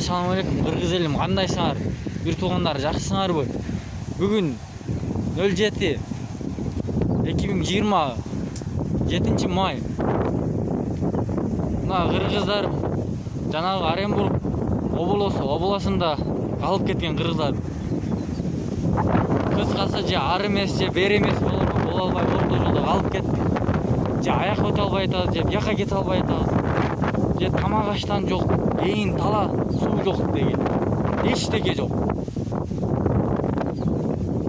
Assalamu alaikum Kırgız elim, kandайсыңар? Bir туғандар жақсысыңарбы? Бүгін 07-2020 7 май. Мына кыргыздар жанагы Оренбург обласында калып кеткен кыргыздар. Кыскасы же ар эмес, же бери эмес боло албай орто жолдо калып кетти. Же аяк өтө албай атабыз, же бияка кете албай атабыз. Же тамак аштан жок, эйин тала суу жок деген. Эчтеке жок.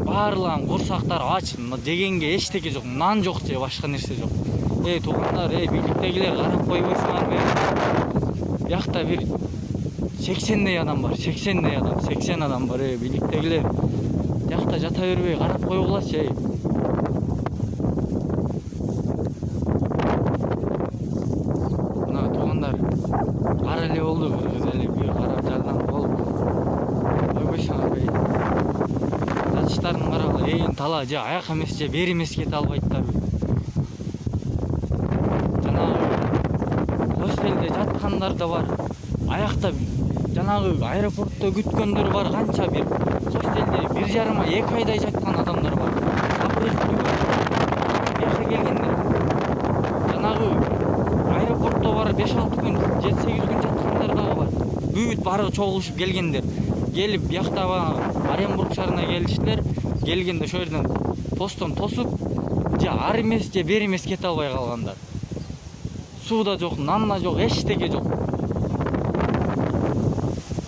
Барлығын құрсақтар ач, дегенге эчтеке жок, нан жок же башка нерсе жок. Туугандар, бийликтегилер карап койбойсуңар бе? Бияқта бир 80 адам бар, 80 адам бар, бийликтегилер. Бияқта жата бербей карап койгулачы. Мына туугандар кара эле болду, кыргыз эли бир карап жардам болуп. Койбойсуңар бе? Жатыштарын карап, эйин тала же аяк эмес, же бери эмес кете албайттар. Hostelде жаткандар да бар. Аякта жанагы аэропортто күткөндөр бар, канча бир. Hostelде 1,5-2 айдай жаткан адамдар бар. Бияка келгендер. Жанагы аэропортто бар 5-6 күн, 7-8 күн жаткандар да бар. Бүт бары чогулушуп келгендер. Келип бияқта Оренбург шаарына келиштер. Келгенде ошол жерден постон тосуп, же ар эмес, же бери эмес кете албай калгандар. Сууда жок, нанна жок, эчтеке жок.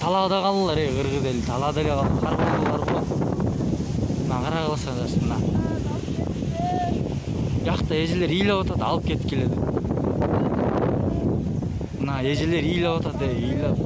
Талаада калдылар, кыргыз эли, талаада эле калып карбалдылар го. Мына карагыласаңдар, мына. Бияқта эжелер ыйлап атат, алып кеткиле деп. Мына эжелер ыйлап атат, ыйлап.